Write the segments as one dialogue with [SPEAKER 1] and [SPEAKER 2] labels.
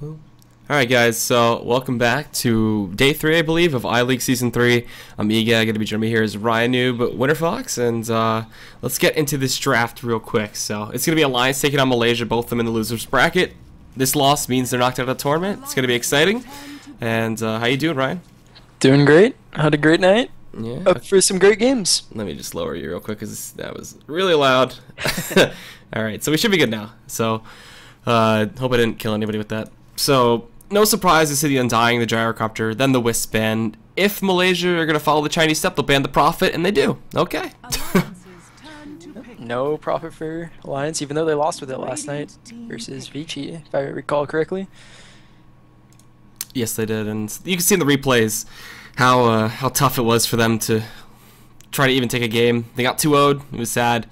[SPEAKER 1] Boom. Alright guys, so welcome back to day 3, I believe, of iLeague Season 3. I'm EGAD, going to be joining me here is Ryan Noob, Winterfox, and let's get into this draft real quick. So, it's going to be Alliance taking on Malaysia, both of them in the loser's bracket. This loss means they're knocked out of the tournament. It's going to be exciting. And how you doing, Ryan?
[SPEAKER 2] Doing great. Had a great night.
[SPEAKER 1] Yeah.
[SPEAKER 2] Up for some great games.
[SPEAKER 1] Let me just lower you real quick because that was really loud. Alright, so we should be good now. So, hope I didn't kill anybody with that. So, no surprise to see the Undying, the Gyrocopter, then the Wisp ban. If Malaysia are going to follow the Chinese step, they'll ban the Prophet, and they do. Okay.
[SPEAKER 2] No Prophet for Alliance, even though they lost with it last night versus Vici, if I recall correctly.
[SPEAKER 1] Yes, they did, and you can see in the replays how tough it was for them to try to even take a game. They got 2-0'd. It was sad.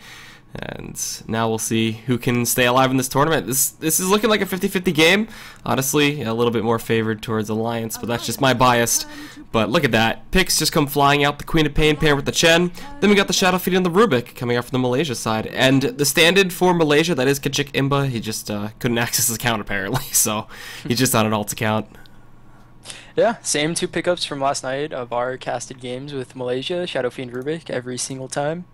[SPEAKER 1] And now we'll see who can stay alive in this tournament. This is looking like a 50-50 game. Honestly, a little bit more favored towards Alliance, but that's just my bias. But look at that. Picks just come flying out. The Queen of Pain paired with the Chen. Then we got the Shadow Feed and the Rubik coming out from the Malaysia side. And the stand-in for Malaysia, that is Kachik Imba. He just couldn't access his account apparently, so he's just on an alt account.
[SPEAKER 2] Yeah, same two pickups from last night of our casted games with Malaysia, Shadow Fiend Rubik, every single time.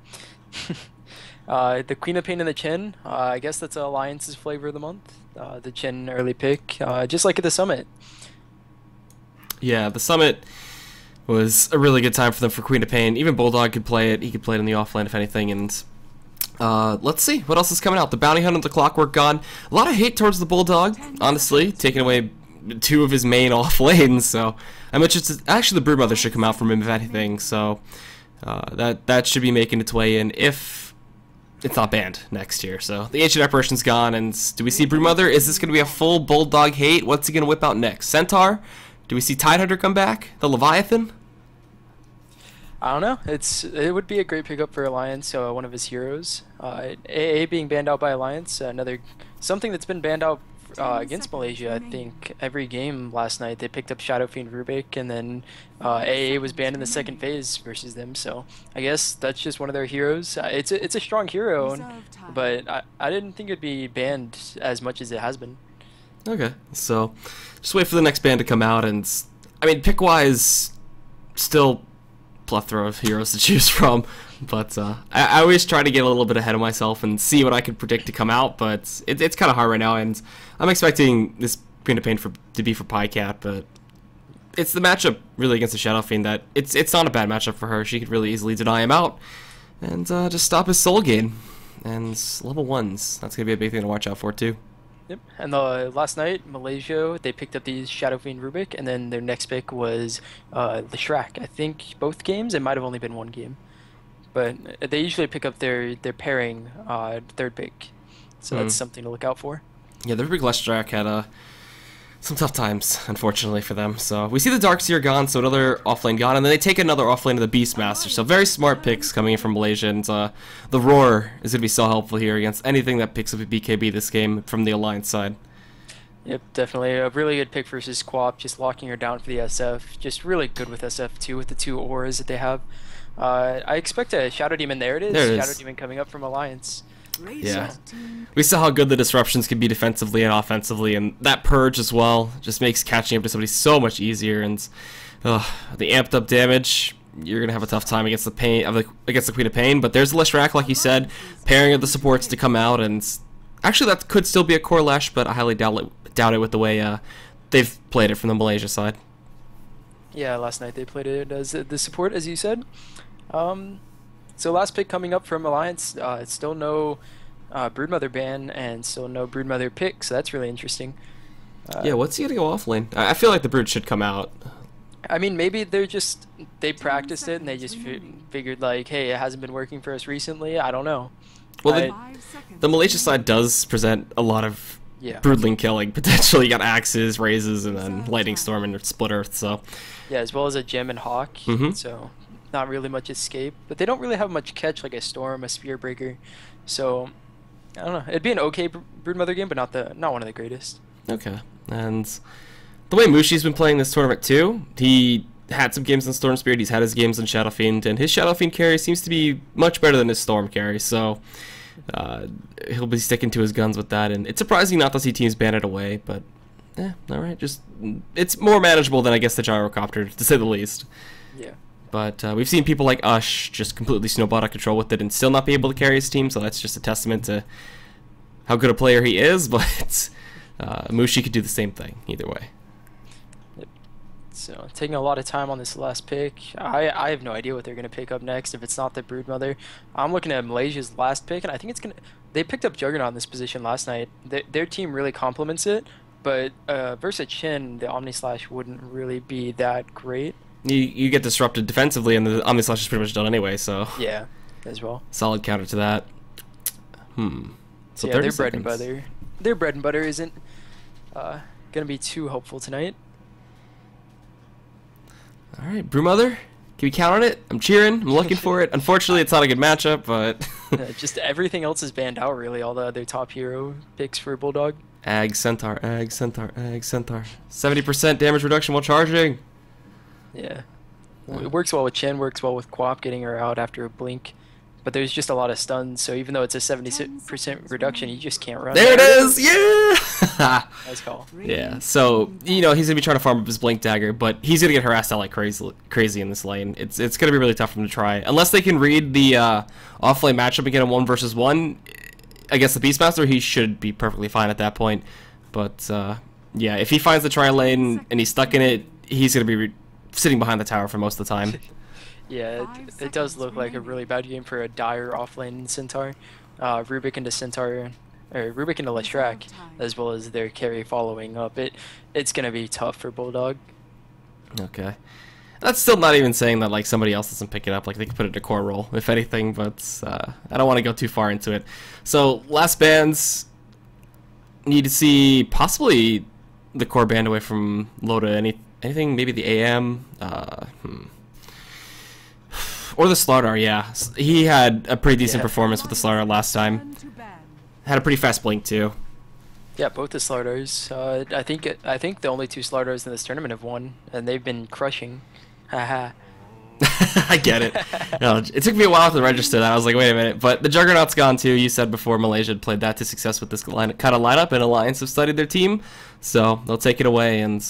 [SPEAKER 2] The Queen of Pain and the Chen, I guess that's Alliance's flavor of the month. The Chen early pick, just like at the Summit.
[SPEAKER 1] Yeah, the Summit was a really good time for them for Queen of Pain. Even Bulldog could play it. He could play it in the offlane if anything. And let's see what else is coming out. The Bounty Hunt and the Clockwork gone. A lot of hate towards the Bulldog, honestly, taking away 2 of his main off lanes. So I'm interested. Actually, the Broodmother should come out from him if anything. So that should be making its way in if it's not banned next year. So the Ancient Apparition's gone, and do we see Broodmother? Is this going to be a full Bulldog hate? What's he going to whip out next? Centaur? Do we see Tidehunter come back? The Leviathan?
[SPEAKER 2] I don't know. It would be a great pickup for Alliance, one of his heroes. AA being banned out by Alliance, something that's been banned out against Malaysia. I think every game last night they picked up Shadow Fiend Rubik, and then AA was banned in the second phase versus them. So I guess that's just one of their heroes. It's a strong hero, but I didn't think it'd be banned as much as it has been.
[SPEAKER 1] Okay, so just wait for the next ban to come out, and I mean, pick-wise, still plethora of heroes to choose from, but I always try to get a little bit ahead of myself and see what I could predict to come out, but it's kind of hard right now, and I'm expecting this Queen of Pain to be for Pycat, but it's the matchup really against the Shadow Fiend that it's not a bad matchup for her. She could really easily deny him out and just stop his soul gain, and level 1s. That's going to be a big thing to watch out for too.
[SPEAKER 2] Yep, and last night, Malaysia, they picked up these Shadow Fiend Rubik, and then their next pick was the Shrek. I think both games, it might have only been one game. But they usually pick up their pairing third pick, so that's something to look out for. Yeah,
[SPEAKER 1] the Rubik Leshdrac had some tough times, unfortunately, for them. So we see the Darkseer gone, so another offlane gone, and then they take another offlane of the Beastmaster. So very smart picks coming in from Malaysia, and the Roar is going to be so helpful here against anything that picks up a BKB this game from the Alliance side.
[SPEAKER 2] Yep, definitely a really good pick versus Quap, just locking her down for the SF. Just really good with SF too, with the 2 auras that they have. I expect a Shadow Demon. There it is. Shadow Demon coming up from Alliance.
[SPEAKER 1] Yeah, we saw how good the disruptions can be defensively and offensively, and that purge as well just makes catching up to somebody so much easier. And the amped up damage, you're gonna have a tough time against the Queen of Pain. But there's Leshrac, like you said, pairing of the supports to come out, and actually that could still be a core Lesh, but I highly doubt it with the way they've played it from the Malaysia side.
[SPEAKER 2] Yeah, last night they played it as the support, as you said. So last pick coming up from Alliance, still no Broodmother ban and still no Broodmother pick, so that's really interesting.
[SPEAKER 1] Yeah, what's he gonna go off lane? I feel like the Brood should come out.
[SPEAKER 2] I mean, maybe they practiced it and they just figured like, hey, it hasn't been working for us recently. I don't know.
[SPEAKER 1] Well, the Malaysia side does present a lot of Broodling killing potentially. You got Axes, Raises, and then Lightning Storm and Split Earth. So
[SPEAKER 2] yeah, as well as a Gem and Hawk. So not really much escape, but they don't really have much catch like a Storm, a Spear Breaker. So I don't know. It'd be an okay Broodmother game, but not one of the greatest.
[SPEAKER 1] Okay, and the way Mushi's been playing this tournament too, he had some games in Storm Spirit, he's had his games in Shadow Fiend, and his Shadow Fiend carry seems to be much better than his Storm carry. So he'll be sticking to his guns with that, and it's surprising not to see teams ban it away, but Alright, just, it's more manageable than, I guess, the gyrocopter, to say the least.
[SPEAKER 2] Yeah.
[SPEAKER 1] But we've seen people like Ush just completely snowball out of control with it and still not be able to carry his team, so that's just a testament to how good a player he is, but Mushi could do the same thing, either way.
[SPEAKER 2] So, taking a lot of time on this last pick. I have no idea what they're going to pick up next if it's not the Broodmother. I'm looking at Malaysia's last pick, and I think it's going to... They picked up Juggernaut in this position last night. Their team really complements it, but versus Chin, the Omnislash wouldn't really be that great.
[SPEAKER 1] You get disrupted defensively, and the Omnislash is pretty much done anyway, so...
[SPEAKER 2] Yeah, as well.
[SPEAKER 1] Solid counter to that. So
[SPEAKER 2] yeah,
[SPEAKER 1] 30
[SPEAKER 2] their
[SPEAKER 1] seconds.
[SPEAKER 2] bread and butter. Their bread and butter isn't going to be too helpful tonight.
[SPEAKER 1] Alright, Broodmother, can we count on it? I'm cheering, I'm looking for it. Unfortunately, it's not a good matchup, but...
[SPEAKER 2] Just everything else is banned out, really. All the other top hero picks for Bulldog.
[SPEAKER 1] Ag Centaur, Ag Centaur, Ag Centaur. 70% damage reduction while charging.
[SPEAKER 2] Yeah. It works well with Chen, works well with Quap getting her out after a blink. But there's just a lot of stuns, so even though it's a 70% reduction, you just can't run.
[SPEAKER 1] There it is! Yeah!
[SPEAKER 2] Nice call.
[SPEAKER 1] Yeah, so, you know, he's going to be trying to farm up his Blink Dagger, but he's going to get harassed out like crazy in this lane. It's going to be really tough for him to try. Unless they can read the off-lane matchup and get a 1 versus 1 against the Beastmaster, he should be perfectly fine at that point. But, yeah, if he finds the tri-lane and he's stuck in it, he's going to be sitting behind the tower for most of the time.
[SPEAKER 2] Yeah, it does look like a really bad game for a dire offlane Centaur. Rubik into Centaur, or Rubik into Leshrac, as well as their carry following up. It's gonna be tough for Bulldog.
[SPEAKER 1] Okay. That's still not even saying that like somebody else doesn't pick it up. Like they could put it in a core role, if anything, but I don't want to go too far into it. So last bans, need to see possibly the core band away from Loda. Anything, maybe the AM. Or the Slardar, yeah. He had a pretty decent performance with the Slardar last time. Had a pretty fast blink too.
[SPEAKER 2] Yeah, both the Slardars. I think the only 2 Slardars in this tournament have won, and they've been crushing. Haha.
[SPEAKER 1] I get it. No, it took me a while to register that. I was like, wait a minute. But the Juggernaut's gone too. You said before Malaysia had played that to success with this kind of lineup, and Alliance have studied their team. So they'll take it away. And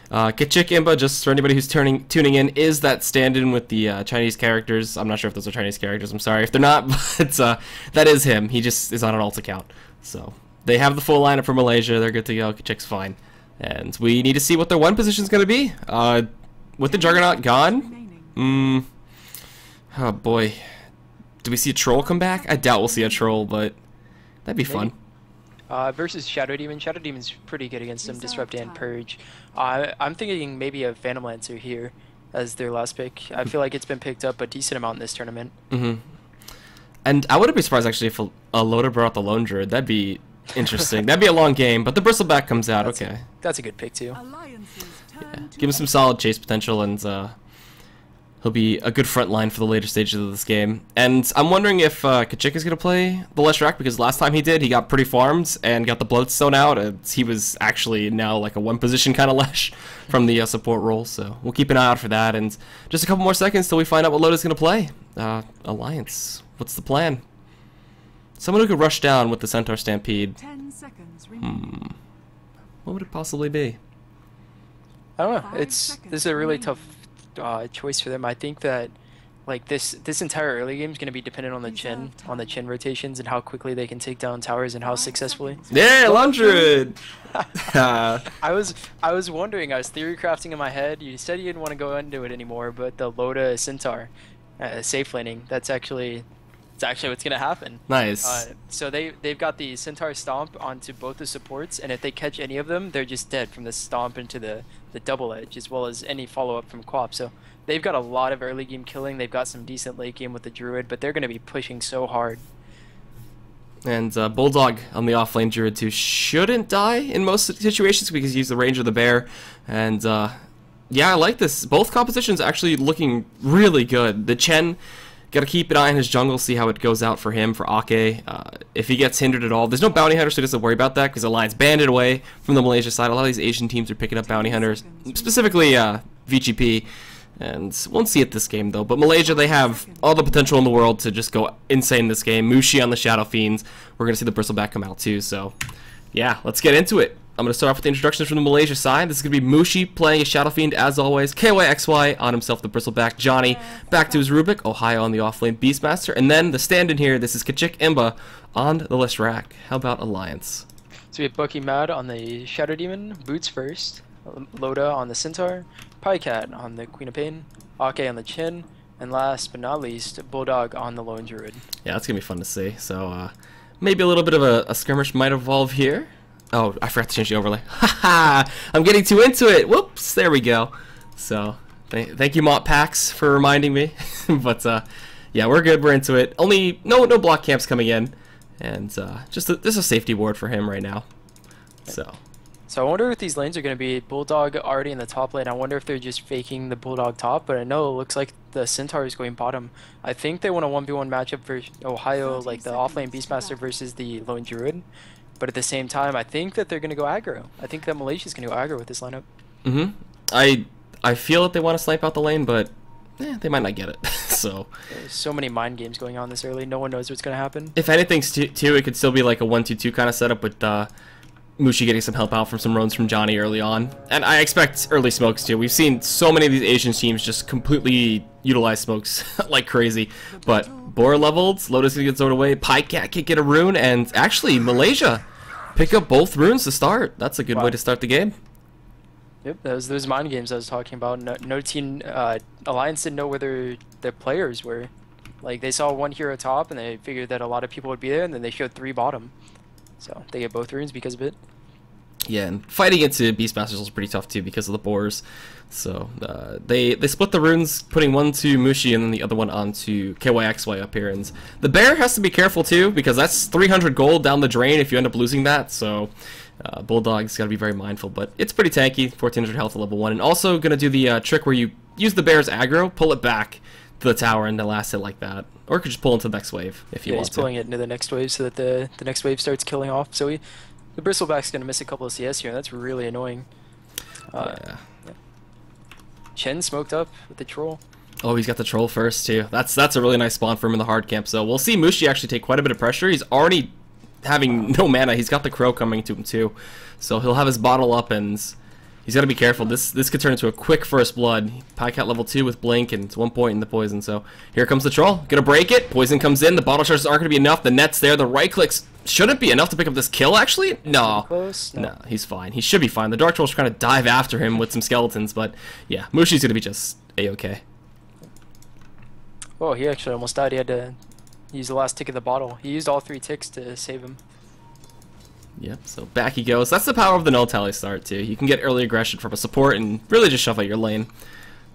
[SPEAKER 1] Kachik Imba, just for anybody who's tuning in, is that stand-in with the Chinese characters. I'm not sure if those are Chinese characters. I'm sorry if they're not, but that is him. He just is on an alt account. So they have the full lineup for Malaysia. They're good to go. Kachik's fine. And we need to see what their 1 position is going to be. With the Juggernaut gone, oh boy. Do we see a troll come back? I doubt we'll see a troll, but that'd be fun.
[SPEAKER 2] Versus Shadow Demon. Shadow Demon's pretty good against them, Disrupt and Purge. I'm thinking maybe a Phantom Lancer here as their last pick. I feel like it's been picked up a decent amount in this tournament.
[SPEAKER 1] And I wouldn't be surprised actually if a Loda brought out the Lone Druid. That'd be interesting. That'd be a long game, but the Bristleback comes out. Okay.
[SPEAKER 2] That's a good pick too.
[SPEAKER 1] Yeah. Give him some solid chase potential, and he'll be a good front line for the later stages of this game. And I'm wondering if Kachik is going to play the Leshrac, because last time he did, he got pretty farmed and got the Bloodstone out. And he was actually now like a 1 position kind of Lesh from the support role. So we'll keep an eye out for that. And just a couple more seconds till we find out what Loda's going to play. Alliance, what's the plan? Someone who could rush down with the Centaur Stampede.
[SPEAKER 3] 10 seconds remaining.
[SPEAKER 1] What would it possibly be?
[SPEAKER 2] I don't know. This is a really tough choice for them. I think that like this entire early game is going to be dependent on the Chin rotations and how quickly they can take down towers and how successfully.
[SPEAKER 1] Yeah, Lone Druid.
[SPEAKER 2] I was wondering. I was theory crafting in my head. You said you didn't want to go into it anymore, but the Loda Centaur safe laning. It's actually what's gonna happen.
[SPEAKER 1] Nice.
[SPEAKER 2] So they've got the Centaur Stomp onto both the supports, and if they catch any of them, they're just dead from the Stomp into the double edge, as well as any follow-up from Quap. So they've got a lot of early game killing. They've got some decent late game with the Druid, but they're gonna be pushing so hard.
[SPEAKER 1] And Bulldog on the offlane Druid too shouldn't die in most situations because he used the range of the bear. And yeah, I like this. Both compositions actually looking really good. The Chen, got to keep an eye on his jungle, see how it goes out for him, for Ake. If he gets hindered at all, there's no bounty hunter, so he doesn't worry about that because the line's banded away from the Malaysia side. A lot of these Asian teams are picking up bounty hunters, specifically VGP. And won't see it this game though. But Malaysia, they have all the potential in the world to just go insane this game. Mushi on the Shadow Fiends. We're gonna see the Bristleback come out too. So yeah, let's get into it. I'm going to start off with the introductions from the Malaysia side. This is going to be Mushi playing a Shadow Fiend as always. KYXY on himself, the Bristleback. Johnny back to his Rubik. Ohio on the offlane Beastmaster. And then the stand-in here, this is Kachik Imba on the Leshrac. How about Alliance?
[SPEAKER 2] So we have Bucky Mad on the Shadow Demon, Boots first, Loda on the Centaur, Pycat on the Queen of Pain, Ake on the Chin, and last but not least, Bulldog on the Lone Druid.
[SPEAKER 1] Yeah, that's going to be fun to see. So, maybe a little bit of a skirmish might evolve here. Oh, I forgot to change the overlay. Haha! I'm getting too into it. Whoops! There we go. So, thank you, Mont Pax, for reminding me. But yeah, we're good. We're into it. Only no block camps coming in, and just there's a safety ward for him right now. So
[SPEAKER 2] I wonder if these lanes are going to be Bulldog already in the top lane. I wonder if they're just faking the Bulldog top, but I know it looks like the Centaur is going bottom. I think they want a 1v1 matchup for Ohio, like the offlane Beastmaster versus the Lone Druid. But at the same time, I think that they're going to go aggro. I think that Malaysia's going to go aggro with this lineup.
[SPEAKER 1] I feel that they want to snipe out the lane, but they might not get it. So
[SPEAKER 2] there's so many mind games going on this early. No one knows what's going to happen.
[SPEAKER 1] If anything, too, it could still be like a 1-2-2 kind of setup with Mushi getting some help out from some runs from Johnny early on. And I expect early smokes, too. We've seen so many of these Asian teams just completely utilize smokes like crazy. But Bora leveled, Lotus gonna get zoed away, Pycat can't get a rune, and actually Malaysia pick up both runes to start. That's a good way to start the game.
[SPEAKER 2] Yep, those mind games I was talking about. No team, Alliance didn't know whether their players were. Like, they saw one hero top, and they figured that a lot of people would be there, and then they showed 3 bottom. So they get both runes because of it.
[SPEAKER 1] Yeah, and fighting into Beastmasters was pretty tough too because of the boars. So they split the runes, putting one to Mushi and then the other one onto KYXY up here. And the bear has to be careful too because that's 300 gold down the drain if you end up losing that. So Bulldog's got to be very mindful, but it's pretty tanky, 1400 health at level 1. And also going to do the trick where you use the bear's aggro, pull it back to the tower and the last hit like that. Or you could just pull into the next wave if you want to.
[SPEAKER 2] He's pulling it into the next wave so that the next wave starts killing off. So the Bristleback's going to miss a couple of CS here, and that's really annoying.
[SPEAKER 1] Yeah.
[SPEAKER 2] Chen smoked up with the troll.
[SPEAKER 1] Oh, he's got the troll first too. That's a really nice spawn for him in the hard camp. So we'll see Mushi actually take quite a bit of pressure. He's already having no mana. He's got the crow coming to him too. So he'll have his bottle up and he's got to be careful. This could turn into a quick first blood. Pycat level 2 with Blink and it's 1 point in the poison. So here comes the troll. Gonna break it. Poison comes in. The bottle charges aren't gonna be enough. The net's there. The right clicks shouldn't be enough to pick up this kill actually. No.
[SPEAKER 2] Close?
[SPEAKER 1] No, he's fine. He should be fine. The Dark Troll's trying to dive after him with some skeletons, but yeah, Mushi's gonna be just A-okay.
[SPEAKER 2] Oh, he actually almost died. He had to use the last tick of the bottle. He used all 3 ticks to save him.
[SPEAKER 1] Yep, so back he goes. That's the power of the no tally start too. You can get early aggression from a support and really just shove out your lane.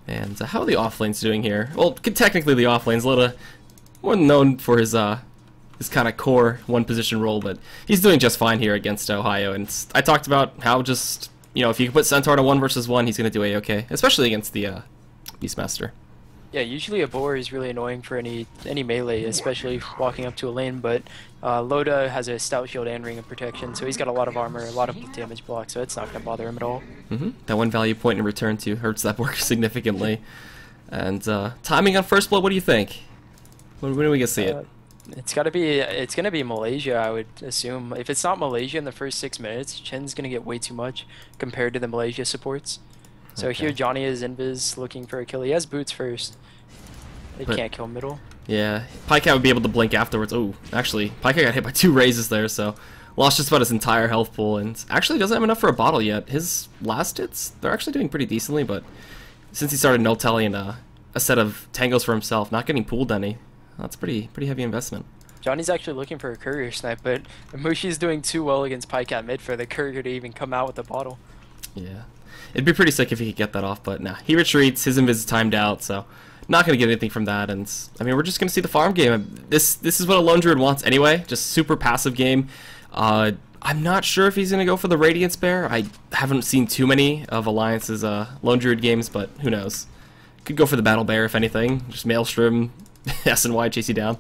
[SPEAKER 1] And how are the off lanes doing here? Well, technically the off lane's a little more known for his kind of core one position role, but he's doing just fine here against Ohio. And I talked about how just, you know, if you can put Centaur to 1 versus 1, he's going to do A-okay, especially against the Beastmaster.
[SPEAKER 2] Yeah, usually a boar is really annoying for any melee, especially walking up to a lane, but Loda has a stout shield and ring of protection, so he's got a lot of armor, a lot of damage block, so it's not going to bother him at all.
[SPEAKER 1] That 1 value point in return too hurts that board significantly. And timing on first blood, what do you think? When are we going to see it?
[SPEAKER 2] It's going to be Malaysia, I would assume. If it's not Malaysia in the first 6 minutes, Chen's going to get way too much compared to the Malaysia supports. So here Johnny is invis looking for a kill. He has boots first. They can't kill middle.
[SPEAKER 1] Yeah, Pycat would be able to blink afterwards. Oh, actually, Pycat got hit by 2 raises there, so lost just about his entire health pool, and actually doesn't have enough for a bottle yet. His last hits, they're actually doing pretty decently, but since he started no telly and a set of tangos for himself, not getting pooled any, that's pretty heavy investment.
[SPEAKER 2] Johnny's actually looking for a courier snipe, but Mushi's doing too well against Pycat mid for the courier to even come out with the bottle.
[SPEAKER 1] Yeah. It'd be pretty sick if he could get that off, but nah. He retreats, his invis is timed out, so not going to get anything from that. And I mean, we're just going to see the farm game. This is what a Lone Druid wants anyway, just super passive game. I'm not sure if he's going to go for the Radiance Bear. I haven't seen too many of Alliance's Lone Druid games, but who knows. Could go for the Battle Bear if anything. Just Maelstrom, S and Y chase you down.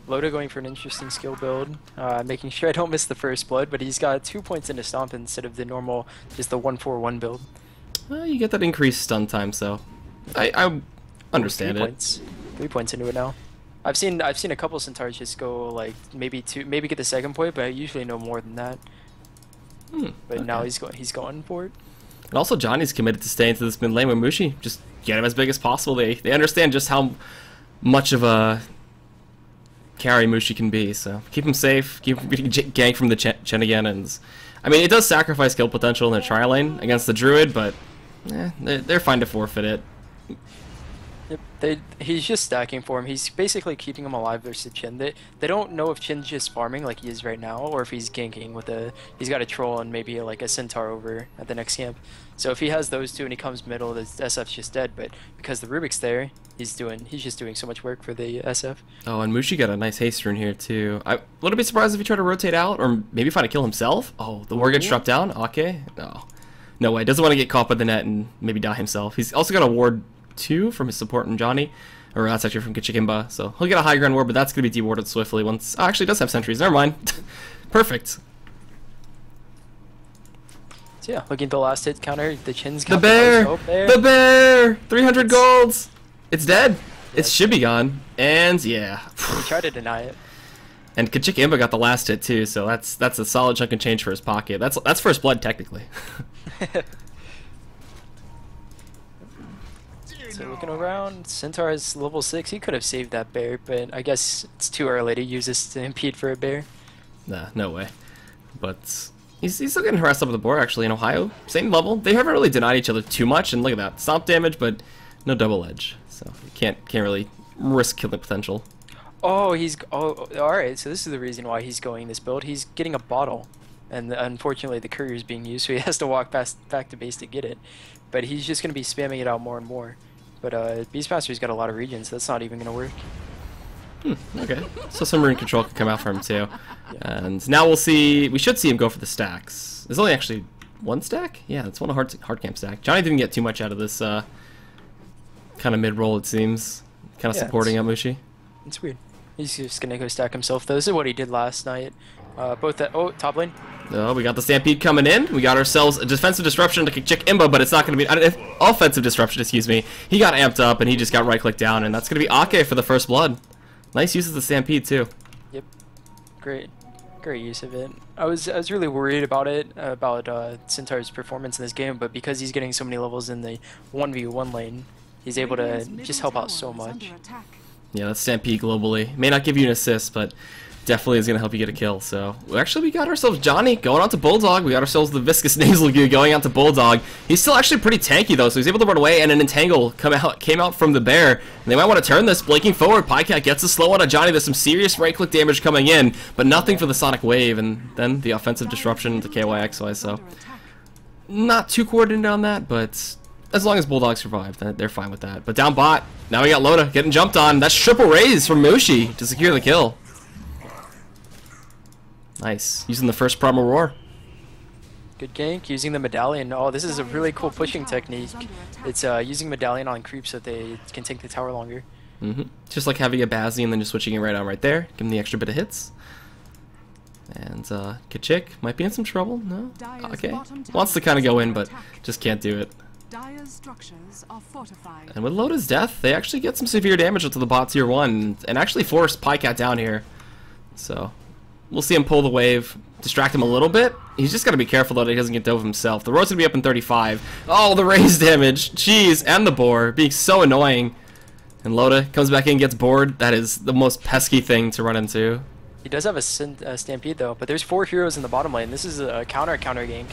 [SPEAKER 2] Loda going for an interesting skill build, making sure I don't miss the first blood, but he's got 2 points into stomp instead of the normal, just the 1-4-1 build.
[SPEAKER 1] Well, you get that increased stun time, so I understand
[SPEAKER 2] 3
[SPEAKER 1] it.
[SPEAKER 2] points. 3 points into it now. I've seen a couple Centaurs just go like maybe get the second point, but I usually know more than that. But now he's going for it.
[SPEAKER 1] And also Johnny's committed to staying to this mid lane with Mushi. Just get him as big as possible. They understand just how much of a carry Mushi can be. So keep him safe. Keep him getting ganked from the Chen again. And I mean, it does sacrifice kill potential in the tri lane against the Druid, but they're fine to forfeit it.
[SPEAKER 2] Yep, he's just stacking for him. He's basically keeping him alive versus Chin. They don't know if Chin's just farming like he is right now, or if he's ganking with he's got a troll and maybe like a centaur over at the next camp. So if he has those two and he comes middle, the SF's just dead. But because the Rubik's there, he's just doing so much work for the SF.
[SPEAKER 1] Oh, and Mushi got a nice haste rune here too. I wouldn't be surprised if he tried to rotate out or maybe find a kill himself. Oh, the ward gets struck down. Okay, no way. Doesn't want to get caught by the net and maybe die himself. He's also got a ward 2 from his support and Johnny, or that's actually from Kichikimba, so he'll get a high ground ward, but that's going to be dewarded swiftly once... Oh, actually, it does have sentries. Never mind. Perfect.
[SPEAKER 2] So yeah, looking at the last hit counter, the Chin's got
[SPEAKER 1] the bear! The bear! 300 golds! It's dead. It should be gone. And yeah.
[SPEAKER 2] He tried to deny it.
[SPEAKER 1] And Kichikimba got the last hit too, so that's a solid chunk of change for his pocket. That's first blood, technically.
[SPEAKER 2] So looking around, Centaur is level 6. He could have saved that bear, but I guess it's too early to use this to impede for a bear.
[SPEAKER 1] Nah, no way. But he's still getting harassed up on the board, actually, in Ohio. Same level. They haven't really denied each other too much, and look at that. Stomp damage, but no double edge. So you can't really risk killing potential.
[SPEAKER 2] Oh, alright, so this is the reason why he's going this build. He's getting a bottle, and unfortunately the courier is being used, so he has to walk back to base to get it. But he's just going to be spamming it out more and more. But Beastmaster's got a lot of regions, so that's not even going to work.
[SPEAKER 1] Okay. So some rune control can come out for him too. Yeah. And now we should see him go for the stacks. There's only actually one stack? Yeah, it's one hard camp stack. Johnny didn't get too much out of this kind of mid-roll, it seems. Kind of supporting Amushi.
[SPEAKER 2] It's weird. He's just going to go stack himself, though. This is what he did last night. Top lane.
[SPEAKER 1] Oh, we got the Stampede coming in. We got ourselves a defensive disruption to kick Imba, but it's not going to be offensive disruption. Excuse me. He got amped up and he just got right-clicked down, and that's going to be Ake for the first blood. Nice use of the Stampede too.
[SPEAKER 2] Yep, great use of it. I was really worried about Centaur's performance in this game, but because he's getting so many levels in the 1v1 lane, he's able to just help out so much.
[SPEAKER 1] Yeah, that's Stampede globally. May not give you an assist, but definitely is going to help you get a kill. So we got ourselves Johnny going on to Bulldog. We got ourselves the Viscous Nasal Goo going out to Bulldog. He's still actually pretty tanky though, so he's able to run away, and an Entangle came out from the bear. And they might want to turn this. Blinking forward, Pycat gets a slow on a Johnny. There's some serious right-click damage coming in, but nothing for the Sonic Wave, and then the offensive disruption to KYXY. So not too coordinated on that, but as long as Bulldog survived, they're fine with that. But down bot, now we got Loda getting jumped on. That's triple raise from Mushi to secure the kill. Nice. Using the first Primal Roar.
[SPEAKER 2] Good gank, using the Medallion. Oh, this is a really cool pushing technique. It's using Medallion on creeps so that they can take the tower longer.
[SPEAKER 1] Just like having a Bazzi and then just switching it right on right there. Give him the extra bit of hits. And Kachik might be in some trouble. No? Okay. Wants to kind of go in, but just can't do it. And with Loda's death, they actually get some severe damage to the bot tier 1 and actually force Pycat down here. So we'll see him pull the wave, distract him a little bit. He's just got to be careful though that he doesn't get dove himself. The roar's going to be up in 35. Oh, the raise damage. Jeez, and the boar being so annoying. And Loda comes back in, gets bored. That is the most pesky thing to run into.
[SPEAKER 2] He does have a Stampede though, but there's 4 heroes in the bottom lane. This is a counter gank.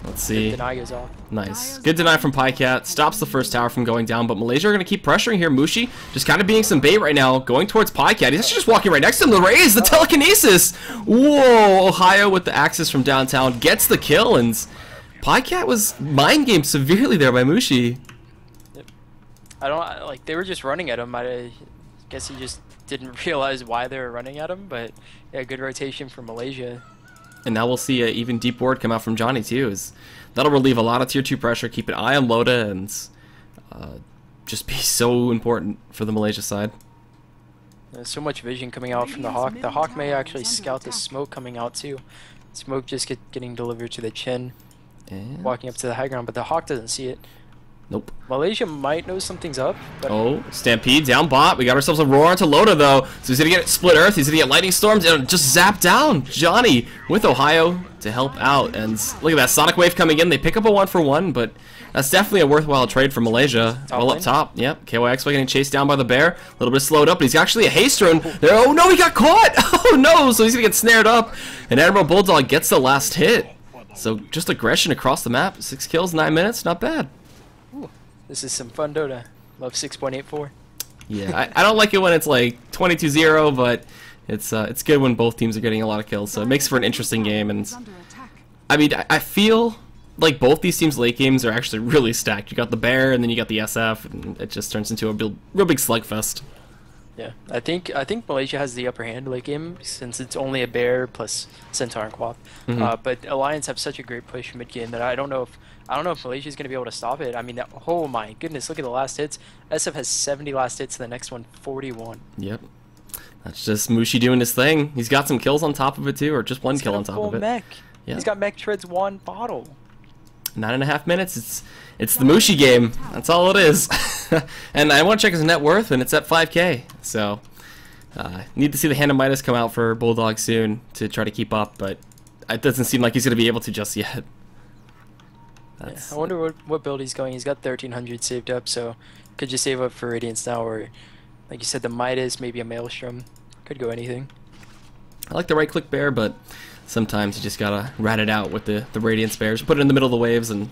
[SPEAKER 1] Let's see.
[SPEAKER 2] Deny goes off.
[SPEAKER 1] Nice. Good deny from Pycat. Stops the first tower from going down, but Malaysia are going to keep pressuring here. Mushi just kind of being some bait right now, going towards Pycat. He's actually just walking right next to him. The raise, the telekinesis. Whoa. Ohio with the axis from downtown gets the kill, and Pycat was mind gamed severely there by Mushi.
[SPEAKER 2] Yep. They were just running at him. I guess he just didn't realize why they were running at him, but yeah, good rotation from Malaysia.
[SPEAKER 1] And now we'll see even deep ward come out from Johnny too. That'll relieve a lot of tier 2 pressure, keep an eye on Loda, and just be so important for the Malaysia side.
[SPEAKER 2] There's so much vision coming out from the Hawk. The Hawk may actually scout the smoke coming out too. Smoke just getting delivered to the chin,
[SPEAKER 1] and
[SPEAKER 2] walking up to the high ground, but the Hawk doesn't see it.
[SPEAKER 1] Nope.
[SPEAKER 2] Malaysia might know something's up. But
[SPEAKER 1] Oh, Stampede down bot. We got ourselves a roar onto Loda though. So he's gonna get split earth. He's gonna get lightning storms and just zap down Johnny with Ohio to help out. And look at that Sonic Wave coming in. They pick up a 1-for-1, but that's definitely a worthwhile trade for Malaysia. Well up top. Yep. KYX getting chased down by the bear. A little bit slowed up, but he's actually a haste rune. There. Oh no, he got caught. Oh no. So he's gonna get snared up. And Admiral Bulldog gets the last hit. So just aggression across the map. 6 kills, 9 minutes. Not bad.
[SPEAKER 2] this is some fun Dota. Love 6.84.
[SPEAKER 1] Yeah, I don't like it when it's like 22-0, but it's good when both teams are getting a lot of kills, so it makes for an interesting game. And I mean, I feel like both these teams' late games are actually really stacked. You got the Bear, and then you got the SF, and it just turns into a real big slugfest.
[SPEAKER 2] Yeah, I think Malaysia has the upper hand late game since it's only a Bear plus Centaur and Quap. But Alliance have such a great push mid game that I don't know if Malaysia's gonna be able to stop it. I mean, oh my goodness, look at the last hits. SF has 70 last hits, and the next one 41.
[SPEAKER 1] Yep, that's just Mushi doing his thing. He's got some kills on top of it too, or just one kill on top of it.
[SPEAKER 2] Mech.
[SPEAKER 1] Yeah.
[SPEAKER 2] He's got mech treads 1 bottle.
[SPEAKER 1] 9.5 minutes. It's the Mushi game. That's all it is. And I want to check his net worth, and it's at 5K. So need to see the Hand of Midas come out for Bulldog soon to try to keep up, but it doesn't seem like he's going to be able to just yet.
[SPEAKER 2] Yeah, I wonder what build he's going. He's got 1300 saved up, so could just save up for Radiance now, or like you said, the Midas, maybe a Maelstrom. Could go anything.
[SPEAKER 1] I like the right click bear, but sometimes you just gotta rat it out with the Radiance bears. Put it in the middle of the waves and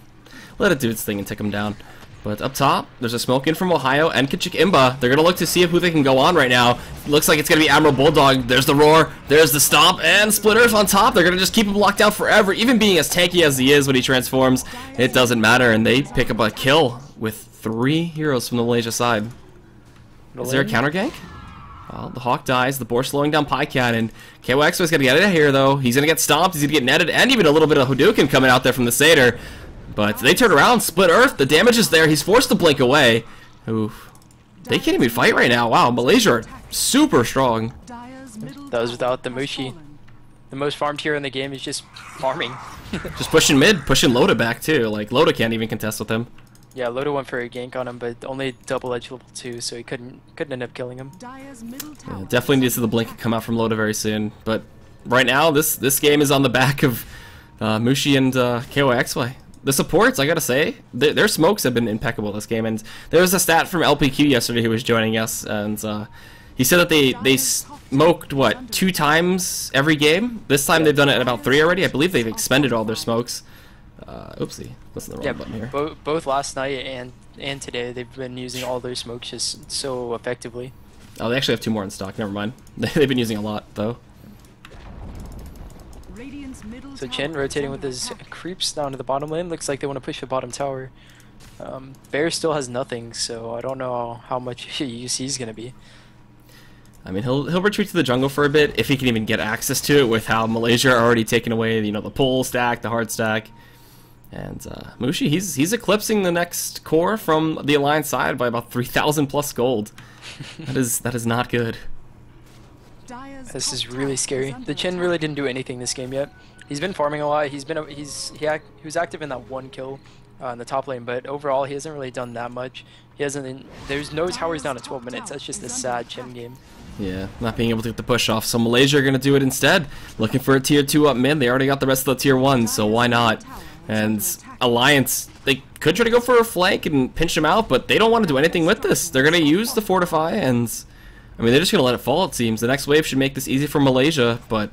[SPEAKER 1] let it do its thing and take them down. But up top, there's a smoke in from Ohio and Kachik Imba. They're gonna look to see who they can go on right now. Looks like it's gonna be Admiral Bulldog. There's the roar, there's the stomp, and Split Earth on top. They're gonna just keep him locked down forever. Even being as tanky as he is when he transforms, it doesn't matter. And they pick up a kill with 3 heroes from the Malaysia side. Is there a counter gank? Well, the Hawk dies, the Boar slowing down Pycat, and KYX is gonna get out of here though. He's gonna get stomped, he's gonna get netted, and even a little bit of Hadouken coming out there from the Satyr. But they turn around, Split Earth, the damage is there, he's forced to blink away. Oof. They can't even fight right now. Wow, Malaysia are super strong.
[SPEAKER 2] That was without the Mushi. The most farmed hero in the game is just farming.
[SPEAKER 1] Just pushing mid, pushing Loda back too. Like, Loda can't even contest with him.
[SPEAKER 2] Yeah, Loda went for a gank on him, but only double edge level 2, so he couldn't end up killing him.
[SPEAKER 1] Yeah, definitely needs to see the blink come out from Loda very soon. But right now, this game is on the back of Mushi and KOXY. The supports, I gotta say, their smokes have been impeccable this game. And there was a stat from LPQ yesterday who was joining us, and he said that they smoked, what, 2 times every game? This time they've done it at about 3 already. I believe they've expended all their smokes. Oopsie, that's the wrong button here.
[SPEAKER 2] Both last night and today, they've been using all their smokes just so effectively.
[SPEAKER 1] Oh, they actually have 2 more in stock. Never mind. They've been using a lot, though.
[SPEAKER 2] So Chen rotating with his creeps down to the bottom lane. Looks like they want to push the bottom tower. Bear still has nothing, so I don't know how much use he's going to be.
[SPEAKER 1] I mean, he'll retreat to the jungle for a bit if he can even get access to it with how Malaysia are already taking away, you know, the pull stack, the hard stack. And Mushi, he's eclipsing the next core from the Alliance side by about 3,000 plus gold. That is not good.
[SPEAKER 2] This is really scary. The Chen really didn't do anything this game yet. He's been farming a lot. He was active in that 1 kill in the top lane, but overall he hasn't really done that much. There's no towers down to 12 minutes. That's just a sad Chen game.
[SPEAKER 1] Yeah, not being able to get the push off. So Malaysia are going to do it instead. Looking for a tier 2 up mid. They already got the rest of the tier 1, so why not? And Alliance, they could try to go for a flank and pinch them out, but they don't want to do anything with this. They're going to use the Fortify, and I mean, they're just going to let it fall, it seems. The next wave should make this easy for Malaysia, but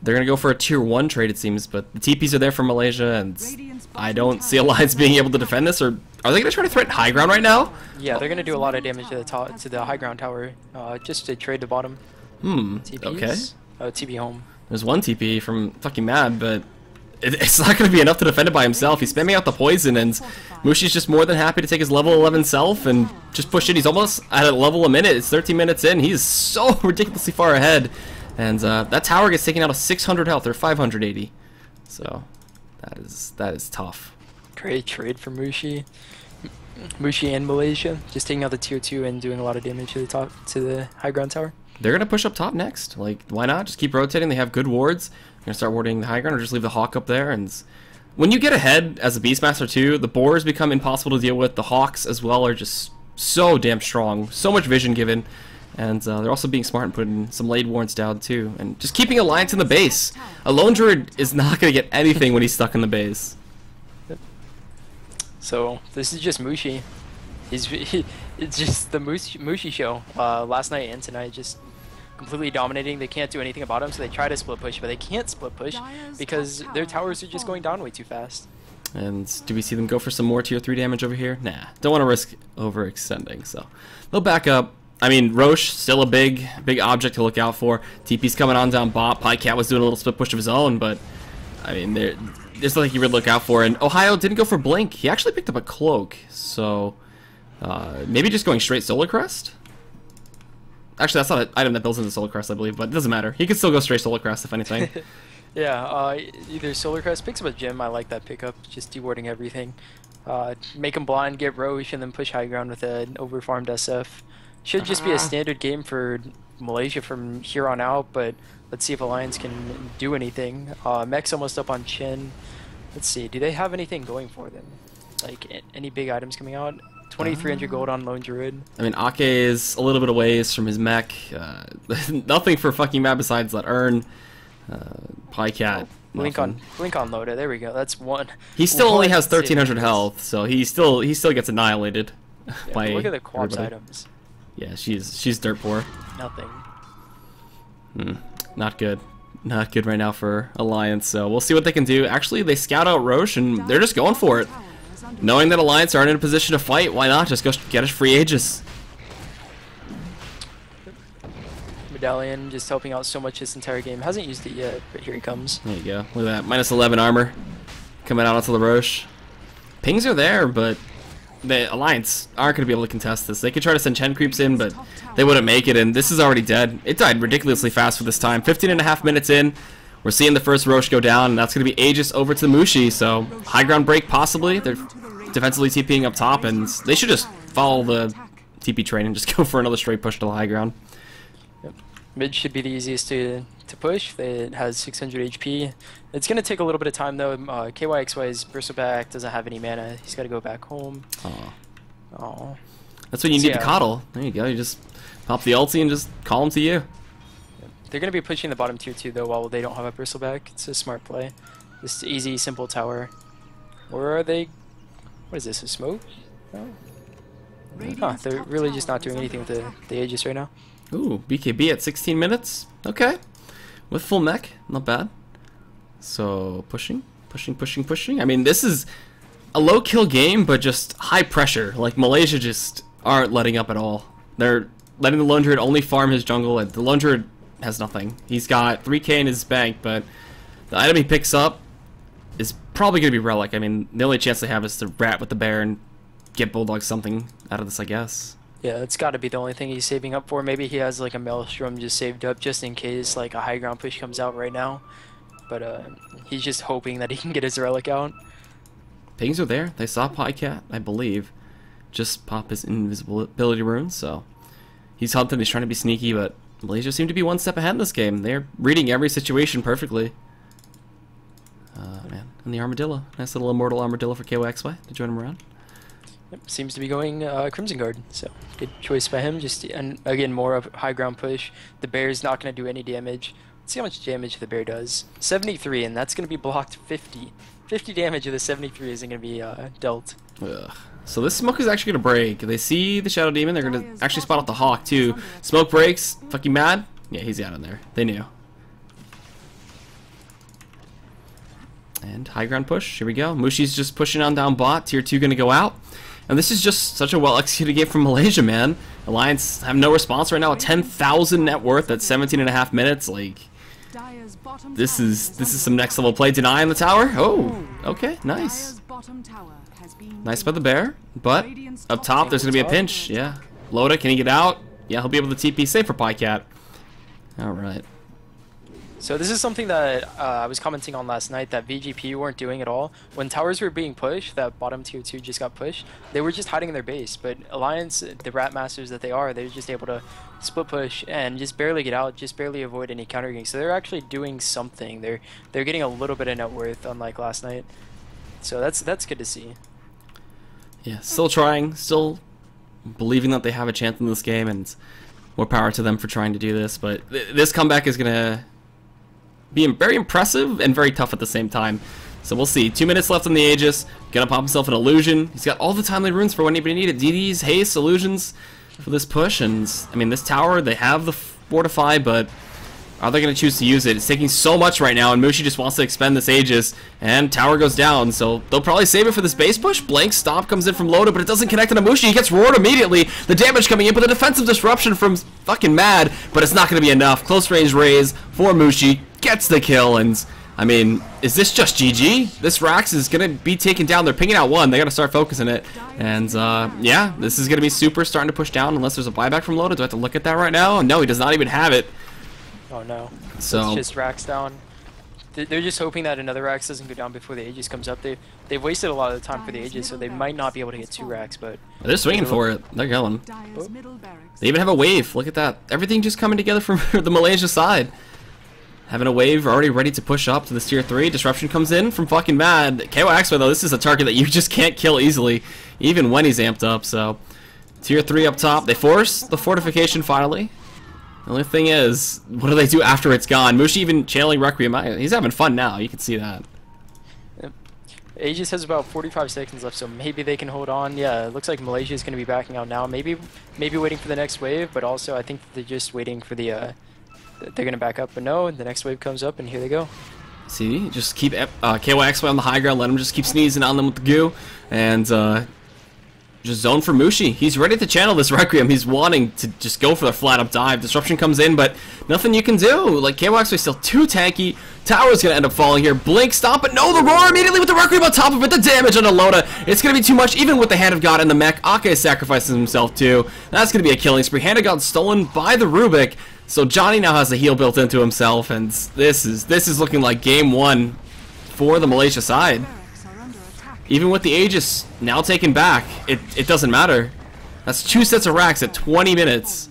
[SPEAKER 1] they're going to go for a tier 1 trade, it seems. But the TPs are there for Malaysia, and I don't see Alliance being able to defend this. Or are they going to try to threaten high ground right now?
[SPEAKER 2] Yeah, they're going to do a lot of damage to the high ground tower, just to trade the bottom. TPs?
[SPEAKER 1] Okay.
[SPEAKER 2] Oh, TP home.
[SPEAKER 1] There's 1 TP from fucking Mad, but it's not going to be enough to defend it by himself. He's spamming out the poison, and Mushi's just more than happy to take his level 11 self and just push it. He's almost at a level a minute. It's 13 minutes in. He's so ridiculously far ahead. And that tower gets taken out of 600 health, or 580. So that is tough.
[SPEAKER 2] Great trade for Mushi. Mushi and Malaysia, just taking out the tier 2 and doing a lot of damage to the high ground tower.
[SPEAKER 1] They're going to push up top next. Like, why not? Just keep rotating. They have good wards. They're going to start warding the high ground, or just leave the Hawk up there. And when you get ahead as a Beastmaster too, the boars become impossible to deal with. The hawks as well are just so damn strong. So much vision given. And they're also being smart and putting some Lade Warrants down too. And just keeping Alliance in the base. A Lone Druid is not going to get anything when he's stuck in the base.
[SPEAKER 2] So this is just Mushi. It's just the Mushi show. Last night and tonight, just completely dominating. They can't do anything about him, so they try to split push, but they can't split push because their towers are just going down way too fast.
[SPEAKER 1] And do we see them go for some more tier 3 damage over here? Nah, don't want to risk overextending, so they'll back up. I mean, Roche, still a big object to look out for. TP's coming on down bot. Pycat was doing a little split push of his own, but I mean, there's nothing you would look out for. And Ohio didn't go for Blink. He actually picked up a cloak, so maybe just going straight Solar Crest? Actually, that's not an item that builds into Solar Crest, I believe, but it doesn't matter. He could still go straight Solar Crest, if anything.
[SPEAKER 2] Yeah, either Solar Crest picks up a gem. I like that pickup, just dewarding everything. Make him blind, get Roche, and then push high ground with an overfarmed SF. Should just be a standard game for Malaysia from here on out, but let's see if Alliance can do anything. Mech's almost up on Chin. Let's see, do they have anything going for them? Like, any big items coming out? 2,300 gold on Lone Druid. I
[SPEAKER 1] mean, Ake is a little bit away from his mech. Nothing for fucking Matt besides that urn. Pycat.
[SPEAKER 2] Blink on Loda. There we go. That's one.
[SPEAKER 1] He still only has 1,300 health, so he still gets annihilated.
[SPEAKER 2] Yeah,
[SPEAKER 1] by
[SPEAKER 2] look at the Quap's
[SPEAKER 1] everybody.
[SPEAKER 2] items.
[SPEAKER 1] Yeah, she's dirt poor.
[SPEAKER 2] Nothing.
[SPEAKER 1] Not good. Not good right now for Alliance, so we'll see what they can do. Actually, they scout out Roche, and they're just going for it. Knowing that Alliance aren't in a position to fight, why not just go get us free Aegis?
[SPEAKER 2] Medallion just helping out so much this entire game. Hasn't used it yet, but here he comes.
[SPEAKER 1] There you go. Look at that. Minus 11 armor coming out onto the Roche. Pings are there, but the Alliance aren't going to be able to contest this. They could try to send Chen creeps in, but they wouldn't make it, and this is already dead. It died ridiculously fast for this time. 15.5 minutes in, we're seeing the first Roche go down, and that's going to be Aegis over to the Mushi, so high ground break possibly. They're defensively TPing up top, and they should just follow the TP train and just go for another straight push to the high ground.
[SPEAKER 2] Mid should be the easiest to push. It has 600 HP. It's going to take a little bit of time though. KYXY's Bristleback doesn't have any mana. He's got to go back home.
[SPEAKER 1] Oh. That's when you need to coddle. There you go. You just pop the ulti and just call him to you.
[SPEAKER 2] They're going to be pushing the bottom tier 2 though while they don't have a Bristleback. It's a smart play. Just easy, simple tower. Where are they? What is this, a smoke? Oh. Huh, they're really just not doing anything with the Aegis right now.
[SPEAKER 1] Ooh, BKB at 16 minutes. Okay. With full mech. Not bad. So, pushing. I mean, this is a low kill game, but just high pressure. Like, Malaysia just aren't letting up at all. They're letting the Lone Druid only farm his jungle, and the Lone Druid has nothing. He's got 3k in his bank, but the item he picks up is probably going to be Relic. I mean, the only chance they have is to rat with the bear and get Bulldog something out of this, I guess.
[SPEAKER 2] Yeah, it's got to be the only thing he's saving up for. Maybe he has like a Maelstrom just saved up just in case like a high ground push comes out right now. But he's just hoping that he can get his Relic out.
[SPEAKER 1] Pings are there. They saw Pycat, I believe. Just pop his invisibility rune, so he's hunting, he's trying to be sneaky, but Malaysia seem to be one step ahead in this game. They're reading every situation perfectly. Man, and the Armadillo. Nice little immortal Armadillo for KYXY to join him around.
[SPEAKER 2] Yep, seems to be going Crimson Guard, so good choice by him. Just and again, more of a high ground push. The bear's not going to do any damage. Let's see how much damage the bear does. 73, and that's going to be blocked 50. 50 damage of the 73 isn't going to be dealt.
[SPEAKER 1] Ugh. So this smoke is actually going to break. They see the Shadow Demon. They're going to actually spot out the Hawk too. Smoke breaks. Fucking mad. Yeah, he's out in there. They knew. And high ground push. Here we go. Mushi's just pushing on down bot. Tier 2 going to go out. And this is just such a well-executed game from Malaysia, man. Alliance have no response right now. A 10,000 net worth at 17.5 minutes. Like, this is some next level play. Deny in the tower. Oh, okay, nice. Nice by the bear. But up top, there's gonna be a pinch. Yeah. Loda, can he get out? Yeah, he'll be able to TP safe for Pycat. All right.
[SPEAKER 2] So this is something that I was commenting on last night that VGP weren't doing at all. When towers were being pushed, that bottom tier 2 just got pushed, they were just hiding in their base. But Alliance, the rat masters that they are, they're just able to split push and just barely get out, just barely avoid any counter ganks. So they're actually doing something. They're getting a little bit of net worth, unlike last night. So that's good to see.
[SPEAKER 1] Yeah, still trying, still believing that they have a chance in this game, and more power to them for trying to do this. But this comeback is going to be very impressive and very tough at the same time. So we'll see. 2 minutes left on the Aegis. Gonna pop himself an illusion. He's got all the timely runes for when anybody needed. DDs, haste, illusions for this push. And I mean, this tower, they have the fortify, but are they gonna choose to use it? It's taking so much right now, and Mushi just wants to expend this Aegis, and tower goes down. So they'll probably save it for this base push. Blank stomp comes in from Loda, but it doesn't connect to Mushi. He gets roared immediately. The damage coming in, but the defensive disruption from fucking Mad, but it's not gonna be enough. Close range raise for Mushi, gets the kill, and I mean, is this just GG? This Rax is going to be taken down. They're pinging out one. They got to start focusing it. And, yeah, this is going to be super starting to push down unless there's a buyback from Loda. Do I have to look at that right now? No, he does not even have it.
[SPEAKER 2] Oh, no.
[SPEAKER 1] So
[SPEAKER 2] It's just Rax down. They're just hoping that another Rax doesn't go down before the Aegis comes up. They've wasted a lot of the time for the Aegis, so they might not be able to get 2 Rax, but...
[SPEAKER 1] they're swinging for it. They're going.
[SPEAKER 3] Dire's middle barracks.
[SPEAKER 1] They even have a wave. Look at that. Everything just coming together from the Malaysia side. Having a wave already ready to push up to this tier 3. Disruption comes in from fucking Mad. KOX, though, this is a target that you just can't kill easily, even when he's amped up. So, tier 3 up top. They force the fortification finally. The only thing is, what do they do after it's gone? Mushi even channeling Requiem. He's having fun now. You can see that.
[SPEAKER 2] Yep. Aegis has about 45 seconds left, so maybe they can hold on. Yeah, it looks like Malaysia is going to be backing out now. Maybe waiting for the next wave, but also I think they're just waiting for the... they're gonna back up, but no, the next wave comes up and here they go. See, just keep KYXY on the high ground, let him just keep sneezing on them with the goo, and just zone for Mushi. He's ready to channel this Requiem. He's wanting to just go for the flat up dive. Disruption comes in, but nothing you can do. Like, KYXY is still too tanky. Tower's gonna end up falling here. Blink, stop, but no, the roar immediately with the Requiem on top of it. The damage on the Loda. It's gonna be too much, even with the Hand of God and the mech. Ake sacrifices himself too. That's gonna be a killing spree. Hand of God stolen by the Rubik. So Johnny now has a heal built into himself, and this is looking like game 1 for the Malaysia side. Even with the Aegis now taken back, it doesn't matter. That's 2 sets of racks at 20 minutes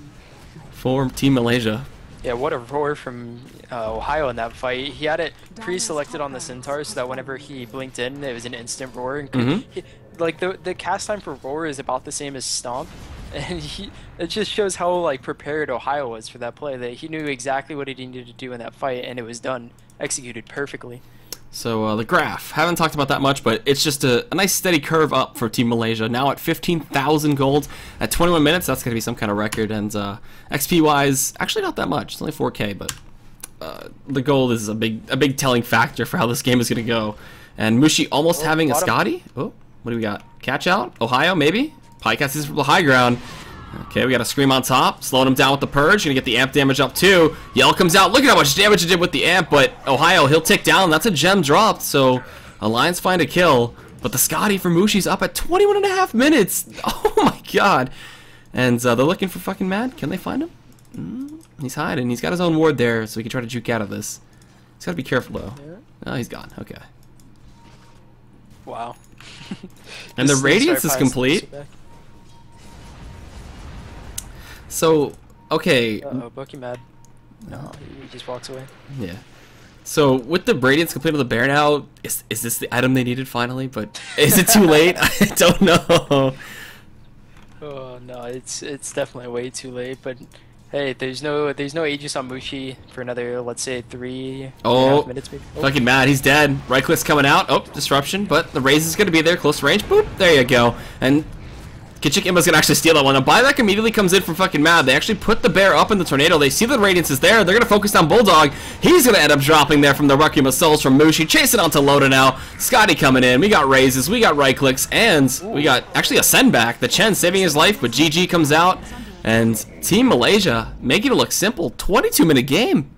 [SPEAKER 2] for Team Malaysia. Yeah, what a roar from Ohio in that fight. He had it pre-selected on the Centaur so that whenever he blinked in, it was an instant roar. And like the cast time for roar is about the same as stomp. And it just shows how like prepared Ohio was for that play. That he knew exactly what he needed to do in that fight, and it was done, executed perfectly. So
[SPEAKER 1] the graph, haven't talked about that much, but it's just a nice steady curve up for Team Malaysia. Now at 15,000 gold at 21 minutes, that's gonna be some kind of record. And XP wise, actually not that much. It's only 4K, but the gold is a big telling factor for how this game is gonna go. And Mushi almost having a Scotty. Oh, what do we got? Catch out? Ohio maybe? Pycats is from the high ground. Okay, we got a Scream on top, slowing him down with the Purge, gonna get the amp damage up too. Yell comes out, look at how much damage it did with the amp, but Ohio, he'll tick down, that's a gem dropped, so Alliance find a kill. But the Scotty for Mushi's up at 21.5 minutes, oh my god. And they're looking for fucking Mad, can they find him? He's hiding, he's got his own ward there, so he can try to juke out of this. He's gotta be careful though. Oh, he's gone, okay.
[SPEAKER 2] Wow.
[SPEAKER 1] And the Radiance is complete. So, okay.
[SPEAKER 2] Uh-oh, Bucky Mad. No, he just walks away.
[SPEAKER 1] Yeah. So, with the Radiance complete on the Bear now, is this the item they needed finally? But is it too late? I don't know.
[SPEAKER 2] Oh no, it's definitely way too late. But hey, there's no Aegis on Mushi for another, let's say, 3.5 minutes maybe. Oh.
[SPEAKER 1] Fucking Mad, he's dead. Right click's coming out. Oh, disruption, but the raise is gonna be there, close range. Boop, there you go. And Kitchik Imba's gonna actually steal that one. A buyback immediately comes in from fucking Mad. They actually put the bear up in the tornado. They see the Radiance is there. They're gonna focus down Bulldog. He's gonna end up dropping there from the Requiem of Souls from Mushi. Chasing onto Loda now. Scotty coming in. We got raises. We got right clicks. And we got actually a send back. The Chen saving his life, but GG comes out. And Team Malaysia making it look simple. 22-minute game.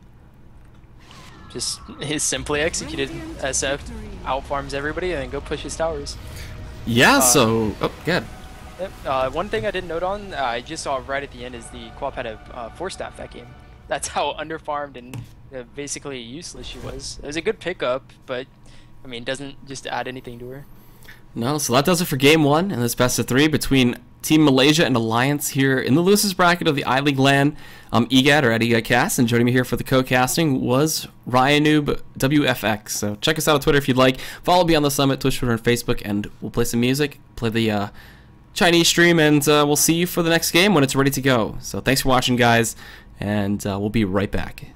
[SPEAKER 2] Just is simply executed. SF outfarms everybody and then go push his towers.
[SPEAKER 1] Yeah, so... Oh, good.
[SPEAKER 2] Yep. One thing I didn't note on, I just saw right at the end, is the Quap had a 4-staff that game. That's how underfarmed and basically useless she was. It was a good pickup, but I mean, doesn't just add anything to her.
[SPEAKER 1] No, so that does it for game 1 in this best of 3 between Team Malaysia and Alliance here in the losers bracket of the iLeague LAN. I'm EGAD, or at EGADcast, and joining me here for the co-casting was Ryanoob WFX. So check us out on Twitter if you'd like. Follow me on the Summit, Twitch, Twitter, and Facebook, and we'll play some music, play the Chinese stream, and we'll see you for the next game when it's ready to go. So thanks for watching, guys, and we'll be right back.